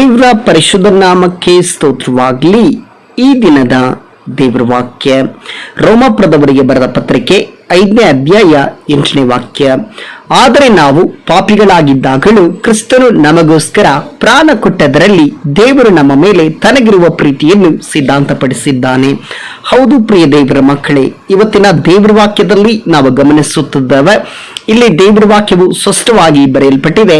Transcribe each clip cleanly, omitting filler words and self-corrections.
ದೇವರ ಪರಿಶುದ್ಧ ನಾಮಕ್ಕೆ ಸ್ತೋತ್ರವಾಗಲಿ. ಈ ದಿನದ ದೇವರ ವಾಕ್ಯ ರೋಮಾಪುರದವರಿಗೆ ಬರೆದ ಪತ್ರಿಕೆ 5ನೇ ಅಧ್ಯಾಯ 8ನೇ ವಾಕ್ಯ. ಆದರೆ ನಾವು ಪಾಪಿಗಳಾಗಿದ್ದಾಗಲೂ ಕ್ರಿಸ್ತನು ನಮಗೋಸ್ಕರ ಪ್ರಾಣ ಕೊಟ್ಟದರಲ್ಲಿ ದೇವರು ನಮ್ಮ ಮೇಲೆ ತನಗಿರುವ ಪ್ರೀತಿಯನ್ನು ಸಿದ್ಧಾಂತಪಡಿಸಿದ್ದಾನೆ. ಹೌದು ಪ್ರಿಯ ದೇವರ ಮಕ್ಕಳೇ, ಇವತ್ತಿನ ದೇವರ ವಾಕ್ಯದಲ್ಲಿ ನಾವು ಗಮನಿಸುತ್ತಿದ್ದೇವೆ. ಇಲ್ಲಿ ದೇವರ ವಾಕ್ಯವು ಸ್ಪಷ್ಟವಾಗಿ ಬರೆಯಲ್ಪಟ್ಟಿದೆ.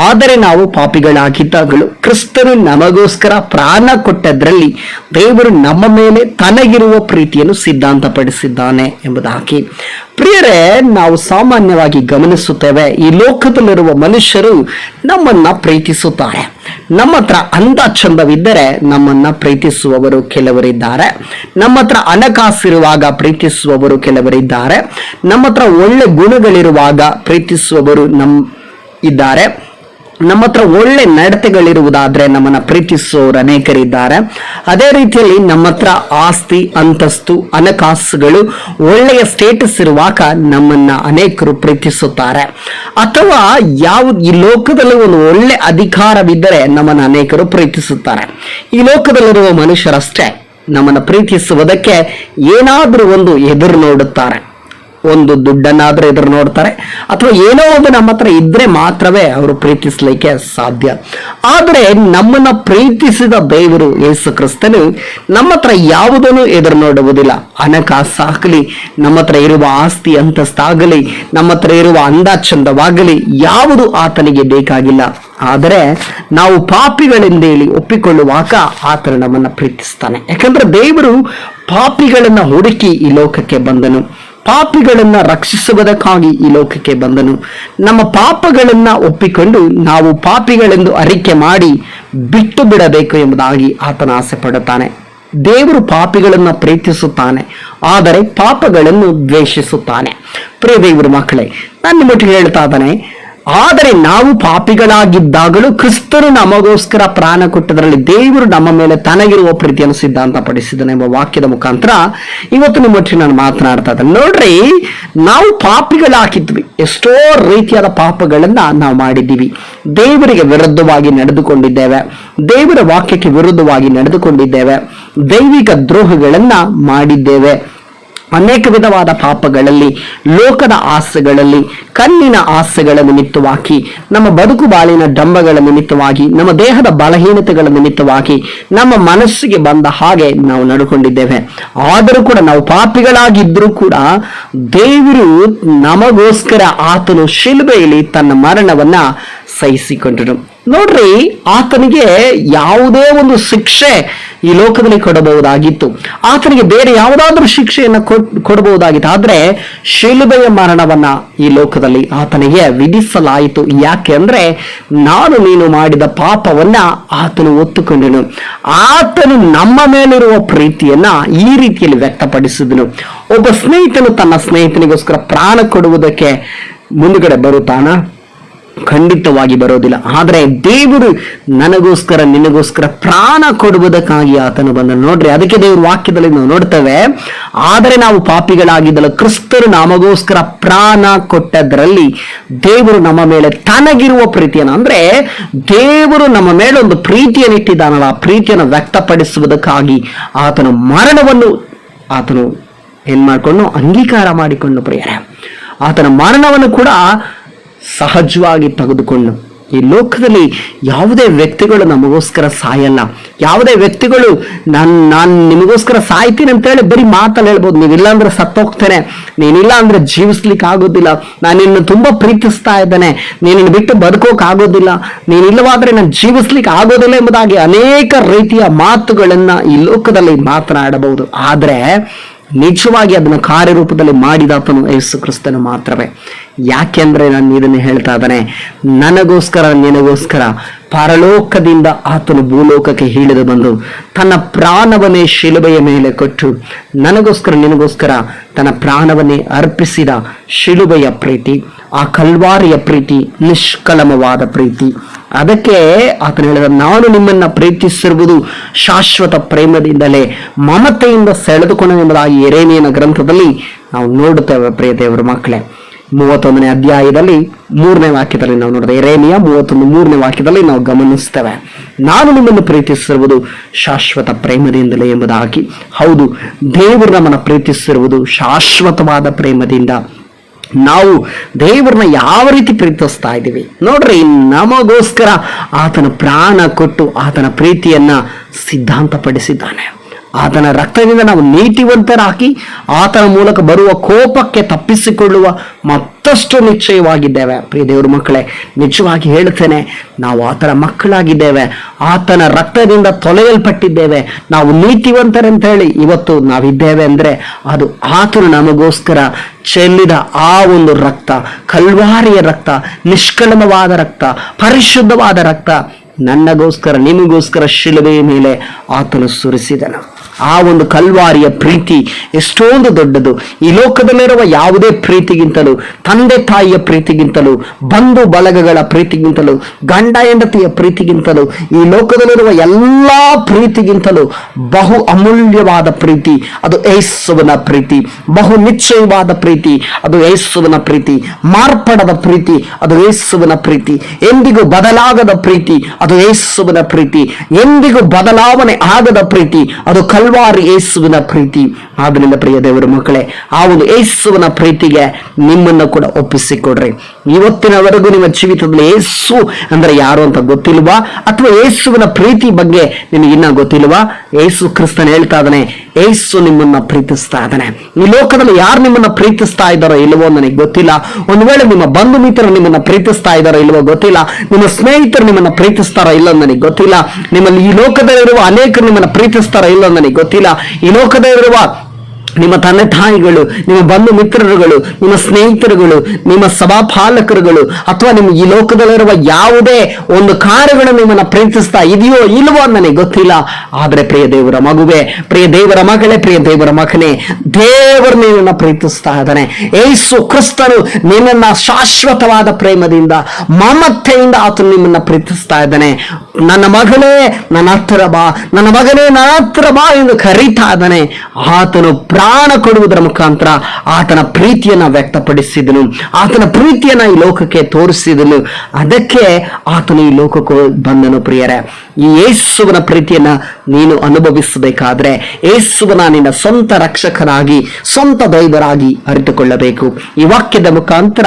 ಆದರೆ ನಾವು ಪಾಪಿಗಳಾಗಿದ್ದಾಗಲೂ ಕ್ರಿಸ್ತನು ನಮಗೋಸ್ಕರ ಪ್ರಾಣ ಕೊಟ್ಟದ್ರಲ್ಲಿ ದೇವರು ನಮ್ಮ ಮೇಲೆ ತನಗಿರುವ ಪ್ರೀತಿಯನ್ನು ಸಿದ್ಧಾಂತಪಡಿಸಿದ್ದಾನೆ ಎಂಬುದಾಗಿ. ಪ್ರಿಯರೇ, ನಾವು ಸಾಮಾನ್ಯವಾಗಿ ಗಮನಿಸುತ್ತೇವೆ, ಈ ಲೋಕದಲ್ಲಿರುವ ಮನುಷ್ಯರು ನಮ್ಮನ್ನ ಪ್ರೀತಿಸುತ್ತಾರೆ. ನಮ್ಮ ಹತ್ರ ಅಂದ ಚಂದವಿದ್ದರೆ ನಮ್ಮನ್ನ ಪ್ರೀತಿಸುವವರು ಕೆಲವರಿದ್ದಾರೆ. ನಮ್ಮ ಹತ್ರ ಹಣಕಾಸಿರುವಾಗ ಪ್ರೀತಿಸುವವರು ಕೆಲವರಿದ್ದಾರೆ. ನಮ್ಮ ಹತ್ರ ಒಳ್ಳೆ ಗುಣಗಳಿರುವಾಗ ಪ್ರೀತಿಸುವವರು ಇದ್ದಾರೆ. ನಮ್ಮ ಹತ್ರ ಒಳ್ಳೆ ನಡತೆಗಳಿರುವುದಾದ್ರೆ ನಮ್ಮನ್ನ ಪ್ರೀತಿಸುವವರು ಅನೇಕರಿದ್ದಾರೆ. ಅದೇ ರೀತಿಯಲ್ಲಿ ನಮ್ಮ ಹತ್ರ ಆಸ್ತಿ, ಅಂತಸ್ತು, ಹಣಕಾಸುಗಳು, ಒಳ್ಳೆಯ ಸ್ಟೇಟಸ್ ಇರುವಾಗ ನಮ್ಮನ್ನ ಅನೇಕರು ಪ್ರೀತಿಸುತ್ತಾರೆ. ಅಥವಾ ಈ ಲೋಕದಲ್ಲಿ ಒಂದು ಒಳ್ಳೆ ಅಧಿಕಾರವಿದ್ದರೆ ನಮ್ಮನ್ನ ಅನೇಕರು ಪ್ರೀತಿಸುತ್ತಾರೆ. ಈ ಲೋಕದಲ್ಲಿರುವ ಮನುಷ್ಯರಷ್ಟೇ ನಮ್ಮನ್ನ ಪ್ರೀತಿಸುವುದಕ್ಕೆ ಏನಾದ್ರೂ ಒಂದು ಎದುರು ನೋಡುತ್ತಾರೆ. ಒಂದು ದುಡ್ಡನ್ನಾದ್ರೂ ಎದುರು ನೋಡ್ತಾರೆ, ಅಥವಾ ಏನೋ ಒಂದು ನಮ್ಮ ಹತ್ರ ಇದ್ರೆ ಮಾತ್ರವೇ ಅವರು ಪ್ರೀತಿಸ್ಲಿಕ್ಕೆ ಸಾಧ್ಯ. ಆದರೆ ನಮ್ಮನ್ನ ಪ್ರೀತಿಸಿದ ದೇವರು ಯೇಸು ಕ್ರಿಸ್ತನು ನಮ್ಮ ಹತ್ರ ಯಾವುದನ್ನು ಎದುರು ನೋಡುವುದಿಲ್ಲ. ಹಣಕಾಸಾಗಲಿ, ನಮ್ಮ ಹತ್ರ ಇರುವ ಆಸ್ತಿ ಅಂತಸ್ತಾಗಲಿ, ನಮ್ಮ ಹತ್ರ ಇರುವ ಅಂದ ಚಂದವಾಗಲಿ ಯಾವುದು ಆತನಿಗೆ ಬೇಕಾಗಿಲ್ಲ. ಆದರೆ ನಾವು ಪಾಪಿಗಳೆಂದೇಳಿ ಒಪ್ಪಿಕೊಳ್ಳುವಾಗ ಆತನು ನಮ್ಮನ್ನ ಪ್ರೀತಿಸ್ತಾನೆ. ಯಾಕಂದ್ರೆ ದೇವರು ಪಾಪಿಗಳನ್ನ ಹುಡುಕಿ ಈ ಲೋಕಕ್ಕೆ ಬಂದನು. ಪಾಪಿಗಳನ್ನ ರಕ್ಷಿಸುವುದಕ್ಕಾಗಿ ಈ ಲೋಕಕ್ಕೆ ಬಂದನು. ನಮ್ಮ ಪಾಪಗಳನ್ನ ಒಪ್ಪಿಕೊಂಡು ನಾವು ಪಾಪಿಗಳೆಂದು ಅರಿಕೆ ಮಾಡಿ ಬಿಟ್ಟು ಬಿಡಬೇಕು ಎಂಬುದಾಗಿ ಆತನ ಆಸೆ ಪಡುತ್ತಾನೆ. ದೇವರು ಪಾಪಿಗಳನ್ನ ಪ್ರೀತಿಸುತ್ತಾನೆ, ಆದರೆ ಪಾಪಗಳನ್ನು ದ್ವೇಷಿಸುತ್ತಾನೆ. ಪ್ರಿಯ ದೇವರ ಮಕ್ಕಳೇ, ನಾನು ನಿಮ್ಮೊಟ್ಟಿಗೆ ಹೇಳ್ತಾ ಇದ್ದಾನೆ, ಆದರೆ ನಾವು ಪಾಪಿಗಳಾಗಿದ್ದಾಗಲೂ ಕ್ರಿಸ್ತನು ನಮಗೋಸ್ಕರ ಪ್ರಾಣ ಕೊಟ್ಟದರಲ್ಲಿ ದೇವರು ನಮ್ಮ ಮೇಲೆ ತನಗಿರುವ ಪ್ರೀತಿಯನ್ನು ಸಿದ್ಧಾಂತಪಡಿಸಿದನು ಎಂಬ ವಾಕ್ಯದ ಮುಖಾಂತರ ಇವತ್ತು ನಿಮ್ಮೊಟ್ಟಿಗೆ ನಾನು ಮಾತನಾಡ್ತಾ ಇದ್ದೇನೆ. ನೋಡ್ರಿ, ನಾವು ಪಾಪಿಗಳಾಗಿದ್ವಿ. ಎಷ್ಟೋ ರೀತಿಯಾದ ಪಾಪಗಳನ್ನ ನಾವು ಮಾಡಿದ್ದೀವಿ. ದೇವರಿಗೆ ವಿರುದ್ಧವಾಗಿ ನಡೆದುಕೊಂಡಿದ್ದೇವೆ, ದೇವರ ವಾಕ್ಯಕ್ಕೆ ವಿರುದ್ಧವಾಗಿ ನಡೆದುಕೊಂಡಿದ್ದೇವೆ, ದೈವಿಕ ದ್ರೋಹಗಳನ್ನ ಮಾಡಿದ್ದೇವೆ. ಅನೇಕ ವಿಧವಾದ ಪಾಪಗಳಲ್ಲಿ, ಲೋಕದ ಆಸೆಗಳಲ್ಲಿ, ಕಣ್ಣಿನ ಆಸೆಗಳ ನಿಮಿತ್ತವಾಗಿ, ನಮ್ಮ ಬದುಕು ಬಾಳಿನ ಡಂಬಗಳ ನಿಮಿತ್ತವಾಗಿ, ನಮ್ಮ ದೇಹದ ಬಲಹೀನತೆಗಳ ನಿಮಿತ್ತವಾಗಿ, ನಮ್ಮ ಮನಸ್ಸಿಗೆ ಬಂದ ಹಾಗೆ ನಾವು ನಡ್ಕೊಂಡಿದ್ದೇವೆ. ಆದರೂ ಕೂಡ ನಾವು ಪಾಪಿಗಳಾಗಿದ್ರೂ ಕೂಡ ದೇವರು ನಮಗೋಸ್ಕರ ಆತನು ಶಿಲುಬೆಯಲ್ಲಿ ತನ್ನ ಮರಣವನ್ನ ಸಹಿಸಿಕೊಂಡನು. ನೋಡ್ರಿ, ಆತನಿಗೆ ಯಾವುದೇ ಒಂದು ಶಿಕ್ಷೆ ಈ ಲೋಕದಲ್ಲಿ ಕೊಡಬಹುದಾಗಿತ್ತು, ಆತನಿಗೆ ಬೇರೆ ಯಾವುದಾದ್ರೂ ಶಿಕ್ಷೆಯನ್ನು ಕೊಡಬಹುದಾಗಿತ್ತು. ಆದ್ರೆ ಶಿಲುಬೆಯ ಮರಣವನ್ನ ಈ ಲೋಕದಲ್ಲಿ ಆತನಿಗೆ ವಿಧಿಸಲಾಯಿತು. ಯಾಕೆ ಅಂದ್ರೆ ನಾನು ನೀನು ಮಾಡಿದ ಪಾಪವನ್ನ ಆತನು ಒತ್ತುಕೊಂಡನು. ಆತನು ನಮ್ಮ ಮೇಲಿರುವ ಪ್ರೀತಿಯನ್ನ ಈ ರೀತಿಯಲ್ಲಿ ವ್ಯಕ್ತಪಡಿಸಿದನು. ಒಬ್ಬ ಸ್ನೇಹಿತನು ತನ್ನ ಸ್ನೇಹಿತನಿಗೋಸ್ಕರ ಪ್ರಾಣ ಕೊಡುವುದಕ್ಕೆ ಮುಂದುಗಡೆ ಬರುತ್ತಾನ? ಖಂಡಿತವಾಗಿ ಬರೋದಿಲ್ಲ. ಆದರೆ ದೇವರು ನನಗೋಸ್ಕರ ನಿನಗೋಸ್ಕರ ಪ್ರಾಣ ಕೊಡುವುದಕ್ಕಾಗಿ ಆತನು ಬಂದ. ನೋಡ್ರಿ, ಅದಕ್ಕೆ ದೇವ್ರ ವಾಕ್ಯದಲ್ಲಿ ನಾವು ನೋಡ್ತೇವೆ, ಆದರೆ ನಾವು ಪಾಪಿಗಳಾಗಿದ್ದಲ್ಲ ಕ್ರಿಸ್ತರು ನಮಗೋಸ್ಕರ ಪ್ರಾಣ ಕೊಟ್ಟದ್ರಲ್ಲಿ ದೇವರು ನಮ್ಮ ಮೇಲೆ ತನಗಿರುವ ಪ್ರೀತಿಯನ್ನು, ಅಂದ್ರೆ ದೇವರು ನಮ್ಮ ಮೇಲೆ ಒಂದು ಪ್ರೀತಿಯನ್ನು ಇಟ್ಟಿದ್ದಾನಲ್ಲ, ಆ ಪ್ರೀತಿಯನ್ನು ವ್ಯಕ್ತಪಡಿಸುವುದಕ್ಕಾಗಿ ಆತನು ಮರಣವನ್ನು ಆತನು ಏನ್ ಮಾಡಿಕೊಂಡು ಅಂಗೀಕಾರ ಮಾಡಿಕೊಂಡು ಪ್ರಿಯರೇ, ಆತನ ಮರಣವನ್ನು ಕೂಡ ಸಹಜವಾಗಿ ತೆಗೆದುಕೊಂಡು. ಈ ಲೋಕದಲ್ಲಿ ಯಾವುದೇ ವ್ಯಕ್ತಿಗಳು ನಮಗೋಸ್ಕರ ಸಾಯಲ್ಲ. ಯಾವುದೇ ವ್ಯಕ್ತಿಗಳು ನಾನು ನಿಮಗೋಸ್ಕರ ಸಾಯ್ತೀನಿ ಅಂತೇಳಿ ಬರೀ ಮಾತಲ್ಲಿ ಹೇಳ್ಬೋದು, ನೀವಿಲ್ಲ ಅಂದ್ರೆ ಸತ್ತೋಗ್ತೇನೆ, ನೀನಿಲ್ಲ ಅಂದ್ರೆ ಜೀವಿಸ್ಲಿಕ್ಕೆ ಆಗೋದಿಲ್ಲ, ನಾನು ನಿನ್ನ ತುಂಬಾ ಪ್ರೀತಿಸ್ತಾ ಇದ್ದೇನೆ, ನೀನನ್ನು ಬಿಟ್ಟು ಬದುಕೋಕ್ ಆಗೋದಿಲ್ಲ, ನೀನಿಲ್ಲವಾದ್ರೆ ನಾನು ಜೀವಿಸ್ಲಿಕ್ಕೆ ಆಗೋದಿಲ್ಲ ಎಂಬುದಾಗಿ ಅನೇಕ ರೀತಿಯ ಮಾತುಗಳನ್ನ ಈ ಲೋಕದಲ್ಲಿ ಮಾತನಾಡಬಹುದು. ಆದ್ರೆ ನಿಜವಾಗಿ ಅದನ್ನು ಕಾರ್ಯರೂಪದಲ್ಲಿ ಮಾಡಿದಾತನು ಯೇಸು ಕ್ರಿಸ್ತನು ಮಾತ್ರವೇ. ಯಾಕೆಂದ್ರೆ ನಾನು ಇದನ್ನು ಹೇಳ್ತಾ ಇದ್ದಾನೆ, ನನಗೋಸ್ಕರ ನಿನಗೋಸ್ಕರ ಪರಲೋಕದಿಂದ ಆತನು ಭೂಲೋಕಕ್ಕೆ ಇಳಿದು ಬಂದು ತನ್ನ ಪ್ರಾಣವನ್ನೇ ಶಿಲುಬೆಯ ಮೇಲೆ ಕೊಟ್ಟು ನನಗೋಸ್ಕರ ನಿನಗೋಸ್ಕರ ತನ್ನ ಪ್ರಾಣವನ್ನೇ ಅರ್ಪಿಸಿದ ಶಿಲುಬೆಯ ಪ್ರೀತಿ, ಆ ಕಲ್ವಾರಿಯ ಪ್ರೀತಿ ನಿಷ್ಕಲಮವಾದ ಪ್ರೀತಿ. ಅದಕ್ಕೆ ಆತನು ಹೇಳಿದ, ನಾನು ನಿಮ್ಮನ್ನ ಪ್ರೀತಿಸಿರುವುದು ಶಾಶ್ವತ ಪ್ರೇಮದಿಂದಲೇ, ಮಮತೆಯಿಂದ ಸೆಳೆದುಕೊಂಡು ಎಂಬುದಾಗಿ ಯೆರೆಮೀಯನ ಗ್ರಂಥದಲ್ಲಿ ನಾವು ನೋಡುತ್ತೇವೆ. ಪ್ರಿಯ ದೇವರ ಮಕ್ಕಳೇ, 31ನೇ ಅಧ್ಯಾಯದಲ್ಲಿ 3ನೇ ವಾಕ್ಯದಲ್ಲಿ ನಾವು ನೋಡಿದೆ. ಯೆರೆಮೀಯ 31:3ನೇ ವಾಕ್ಯದಲ್ಲಿ ನಾವು ಗಮನಿಸ್ತೇವೆ, ನಾನು ನಿಮ್ಮನ್ನು ಪ್ರೀತಿಸಿರುವುದು ಶಾಶ್ವತ ಪ್ರೇಮದಿಂದಲೇ ಎಂಬುದಾಗಿ. ಹೌದು, ದೇವರು ನಮ್ಮನ್ನು ಪ್ರೀತಿಸಿರುವುದು ಶಾಶ್ವತವಾದ ಪ್ರೇಮದಿಂದ. ನಾವು ದೇವರನ್ನ ಯಾವ ರೀತಿ ಪ್ರೀತಿಸ್ತಾ ಇದ್ದೀವಿ ನೋಡ್ರಿ. ನಮಗೋಸ್ಕರ ಆತನ ಪ್ರಾಣ ಕೊಟ್ಟು ಆತನ ಪ್ರೀತಿಯನ್ನ ಸಿದ್ಧಾಂತಪಡಿಸಿದ್ದಾನೆ. ಆತನ ರಕ್ತದಿಂದ ನಾವು ನೀತಿವಂತರಾಗಿ ಆತನ ಮೂಲಕ ಬರುವ ಕೋಪಕ್ಕೆ ತಪ್ಪಿಸಿಕೊಳ್ಳುವ ಮತ್ತಷ್ಟು ನಿಶ್ಚಯವಾಗಿದ್ದೇವೆ. ಪ್ರಿಯ ದೇವರ ಮಕ್ಕಳೇ, ನಿಜವಾಗಿ ಹೇಳುತ್ತೇನೆ, ನಾವು ಆತನ ಮಕ್ಕಳಾಗಿದ್ದೇವೆ. ಆತನ ರಕ್ತದಿಂದ ತೊಳೆಯಲ್ಪಟ್ಟಿದ್ದೇವೆ. ನಾವು ನೀತಿವಂತರಂತ ಹೇಳಿ ಇವತ್ತು ನಾವಿದ್ದೇವೆ ಅಂದರೆ ಅದು ಆತನು ನಮಗೋಸ್ಕರ ಚೆಲ್ಲಿದ ಆ ಒಂದು ರಕ್ತ, ಕಲ್ವಾರಿಯ ರಕ್ತ, ನಿಷ್ಕಳಮವಾದ ರಕ್ತ, ಪರಿಶುದ್ಧವಾದ ರಕ್ತ, ನನ್ನಗೋಸ್ಕರ ನಿಮಗೋಸ್ಕರ ಶಿಲುಬೆಯ ಮೇಲೆ ಆತನು ಸುರಿಸಿದನು. ಆ ಒಂದು ಕಲ್ವಾರಿಯ ಪ್ರೀತಿ ಎಷ್ಟೊಂದು ದೊಡ್ಡದು. ಈ ಲೋಕದಲ್ಲಿರುವ ಯಾವುದೇ ಪ್ರೀತಿಗಿಂತಲೂ, ತಂದೆ ತಾಯಿಯ ಪ್ರೀತಿಗಿಂತಲೂ, ಬಂಧು ಬಳಗಗಳ ಪ್ರೀತಿಗಿಂತಲೂ, ಗಂಡ ಹೆಂಡತಿಯ ಪ್ರೀತಿಗಿಂತಲೂ, ಈ ಲೋಕದಲ್ಲಿರುವ ಎಲ್ಲ ಪ್ರೀತಿಗಿಂತಲೂ ಬಹು ಅಮೂಲ್ಯವಾದ ಪ್ರೀತಿ ಅದು ಯೇಸುವಿನ ಪ್ರೀತಿ. ಬಹು ನಿಶ್ಚಯವಾದ ಪ್ರೀತಿ ಅದು ಯೇಸುವಿನ ಪ್ರೀತಿ. ಮಾರ್ಪಡದ ಪ್ರೀತಿ ಅದು ಯೇಸುವಿನ ಪ್ರೀತಿ. ಎಂದಿಗೂ ಬದಲಾಗದ ಪ್ರೀತಿ ಅದು ಯೇಸುವಿನ ಪ್ರೀತಿ. ಎಂದಿಗೂ ಬದಲಾವಣೆ ಆಗದ ಪ್ರೀತಿ ಅದು ಕಲ್ವಾರಿ ಯೇಸುವಿನ ಪ್ರೀತಿ. ಆದ್ದರಿಂದ ಪ್ರಿಯ ದೇವರ ಮಕ್ಕಳೇ, ಆ ಒಂದು ಯೇಸುವಿನ ಪ್ರೀತಿಗೆ ನಿಮ್ಮನ್ನು ಕೂಡ ಒಪ್ಪಿಸಿಕೊಡ್ರಿ. ಇವತ್ತಿನವರೆಗೂ ನಿಮ್ಮ ಜೀವಿತದಲ್ಲಿ ಯೇಸು ಅಂದ್ರೆ ಯಾರು ಅಂತ ಗೊತ್ತಿಲ್ವಾ? ಅಥವಾ ಯೇಸುವಿನ ಪ್ರೀತಿ ಬಗ್ಗೆ ನಿಮಗೆ ಇನ್ನ ಗೊತ್ತಿಲ್ವಾ? ಯೇಸು ಕ್ರಿಸ್ತನ್ ಹೇಳ್ತಾ ಇದ್ದಾನೆ, ಯೇಸು ನಿಮ್ಮನ್ನ ಪ್ರೀತಿಸ್ತಾ ಇದ್ದಾನೆ. ಈ ಲೋಕದಲ್ಲಿ ಯಾರು ನಿಮ್ಮನ್ನ ಪ್ರೀತಿಸ್ತಾ ಇದ್ದಾರೋ ಇಲ್ಲವೋ ನನಗೆ ಗೊತ್ತಿಲ್ಲ. ಒಂದು ವೇಳೆ ನಿಮ್ಮ ಬಂಧು ಮಿತ್ರರು ನಿಮ್ಮನ್ನ ಪ್ರೀತಿಸ್ತಾ ಇದ್ದಾರೋ ಇಲ್ಲವೋ ಗೊತ್ತಿಲ್ಲ. ನಿಮ್ಮ ಸ್ನೇಹಿತರು ನಿಮ್ಮನ್ನ ಪ್ರೀತಿಸ್ತಾರೋ ಇಲ್ಲೋ ನನಗೆ ಗೊತ್ತಿಲ್ಲ. ನಿಮ್ಮಲ್ಲಿ ಈ ಲೋಕದಲ್ಲಿರುವ ಅನೇಕರು ನಿಮ್ಮನ್ನ ಪ್ರೀತಿಸ್ತಾರೋ ಇಲ್ಲೋ ನನಗೆ ಗೊತ್ತಿಲ್ಲ. ಈ ಲೋಕದಲ್ಲಿರುವ ನಿಮ್ಮ ತಂದೆ ತಾಯಿಗಳು, ನಿಮ್ಮ ಬಂಧು ಮಿತ್ರರುಗಳು, ನಿಮ್ಮ ಸ್ನೇಹಿತರುಗಳು, ನಿಮ್ಮ ಸಭಾಪಾಲಕರುಗಳು, ಅಥವಾ ನಿಮ್ಮ ಈ ಲೋಕದಲ್ಲಿರುವ ಯಾವುದೇ ಒಂದು ಕಾರ್ಯಗಳು ನಿಮ್ಮನ್ನ ಪ್ರೀತಿಸ್ತಾ ಇದೆಯೋ ಇಲ್ವೋ ನನಗೆ ಗೊತ್ತಿಲ್ಲ. ಆದರೆ ಪ್ರಿಯ ದೇವರ ಮಗುವೆ, ಪ್ರಿಯ ದೇವರ ಮಗಳೇ, ಪ್ರಿಯ ದೇವರ ಮಗನೇ, ದೇವರು ನಿನ್ನನ್ನು ಪ್ರೀತಿಸ್ತಾ ಇದ್ದಾನೆ. ಯೇಸು ಕ್ರಿಸ್ತನು ನಿನ್ನನ್ನ ಶಾಶ್ವತವಾದ ಪ್ರೇಮದಿಂದ, ಮಮತೆಯಿಂದ ಆತನು ನಿಮ್ಮನ್ನ ಪ್ರೀತಿಸ್ತಾ ಇದ್ದಾನೆ. ನನ್ನ ಮಗಳೇ ನನ್ನ ಹತ್ತಿರ ಬಾ, ನನ್ನ ಮಗನೇ ನನ್ನ ಹತ್ತಿರ ಬಾ ಎಂದು ಕರೀತಾ ಇದ್ದಾನೆ. ಆತನು ಪ್ರಾಣ ಕೊಡುವುದರ ಮುಖಾಂತರ ಆತನ ಪ್ರೀತಿಯನ್ನ ವ್ಯಕ್ತಪಡಿಸಿದನು, ಆತನ ಪ್ರೀತಿಯನ್ನ ಈ ಲೋಕಕ್ಕೆ ತೋರಿಸಿದನು. ಅದಕ್ಕೆ ಆತನು ಈ ಲೋಕಕ್ಕೆ ಬಂದನು. ಪ್ರಿಯರೇ, ಈ ಯೇಸುವಿನ ಪ್ರೀತಿಯನ್ನ ನೀನು ಅನುಭವಿಸಬೇಕಾದ್ರೆ ಯೇಸುವನ ನಿನ್ನ ಸ್ವಂತ ರಕ್ಷಕನಾಗಿ, ಸ್ವಂತ ದೈವರಾಗಿ ಅರಿತುಕೊಳ್ಳಬೇಕು. ಈ ವಾಕ್ಯದ ಮುಖಾಂತರ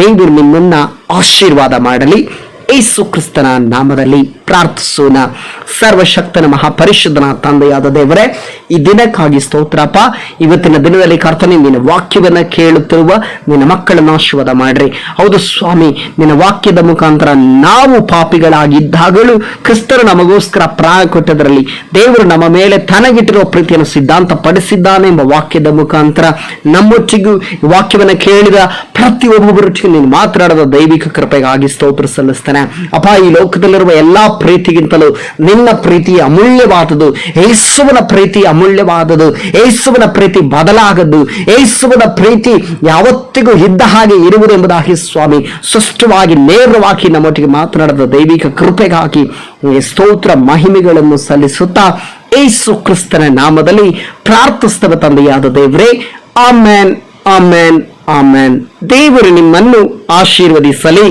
ದೇವರು ನಿಮ್ಮನ್ನ ಆಶೀರ್ವಾದ ಮಾಡಲಿ. ಯೇಸು ಕ್ರಿಸ್ತನ ನಾಮದಲ್ಲಿ ಪ್ರಾರ್ಥಿಸೋಣ. ಸರ್ವಶಕ್ತನ ಮಹಾಪರಿಶುದ್ಧನ ತಂದೆಯಾದ ದೇವರೇ, ಈ ದಿನಕ್ಕಾಗಿ ಸ್ತೋತ್ರಪ್ಪ. ಇವತ್ತಿನ ದಿನದಲ್ಲಿ ಕರ್ತನೇ, ನಿನ್ನ ವಾಕ್ಯವನ್ನ ಕೇಳುತ್ತಿರುವ ನಿನ್ನ ಮಕ್ಕಳನ್ನು ಆಶೀರ್ವಾದ ಮಾಡ್ರಿ. ಹೌದು ಸ್ವಾಮಿ, ನಿನ್ನ ವಾಕ್ಯದ ಮುಖಾಂತರ ನಾವು ಪಾಪಿಗಳಾಗಿದ್ದಾಗಲೂ ಕ್ರಿಸ್ತರು ನಮಗೋಸ್ಕರ ಪ್ರಾಣ ಕೊಟ್ಟದರಲ್ಲಿ ದೇವರು ನಮ್ಮ ಮೇಲೆ ತನಗಿಟ್ಟಿರುವ ಪ್ರೀತಿಯನ್ನು ಸಿದ್ಧಾಂತ ಪಡಿಸಿದ್ದಾನೆ ಎಂಬ ವಾಕ್ಯದ ಮುಖಾಂತರ ನಮ್ಮೊಟ್ಟಿಗೂ ವಾಕ್ಯವನ್ನು ಕೇಳಿದ ಪ್ರತಿಯೊಬ್ಬೊಬ್ಬರೊಟ್ಟಿಗೆ ನೀನು ಮಾತನಾಡದ ದೈವಿಕ ಕೃಪೆಗಾಗಿ ಸ್ತೋತ್ರ ಸಲ್ಲಿಸ್ತೇನೆ ಅಪ್ಪ. ಈ ಲೋಕದಲ್ಲಿರುವ ಎಲ್ಲಾ ಪ್ರೀತಿಗಿಂತಲೂ ನಿನ್ನ ಪ್ರೀತಿ ಅಮೂಲ್ಯವಾದದು. ಯೇಸುವಿನ ಪ್ರೀತಿ ಅಮೂಲ್ಯವಾದದು. ಯೇಸುವಿನ ಪ್ರೀತಿ ಬದಲಾಗದು. ಯೇಸುವಿನ ಪ್ರೀತಿ ಯಾವತ್ತಿಗೂ ಇದ್ದ ಹಾಗೆ ಇರುವುದೆಂಬುದಾಗಿ ಸ್ವಾಮಿ ಸ್ಪಷ್ಟವಾಗಿ ನೇರವಾಗಿ ನಮ್ಮೊಟ್ಟಿಗೆ ಮಾತನಾಡದ ದೈವಿಕ ಕೃಪೆಗಾಗಿ ಸ್ತೋತ್ರ ಮಹಿಮೆಗಳನ್ನು ಸಲ್ಲಿಸುತ್ತಾ ಯೇಸು ಕ್ರಿಸ್ತನ ನಾಮದಲ್ಲಿ ಪ್ರಾರ್ಥಿಸ್ತವ ತಂದೆಯಾದ ದೇವರೇ. Amen, amen, amen. ದೇವರು ನಿಮ್ಮನ್ನು ಆಶೀರ್ವದಿಸಲಿ.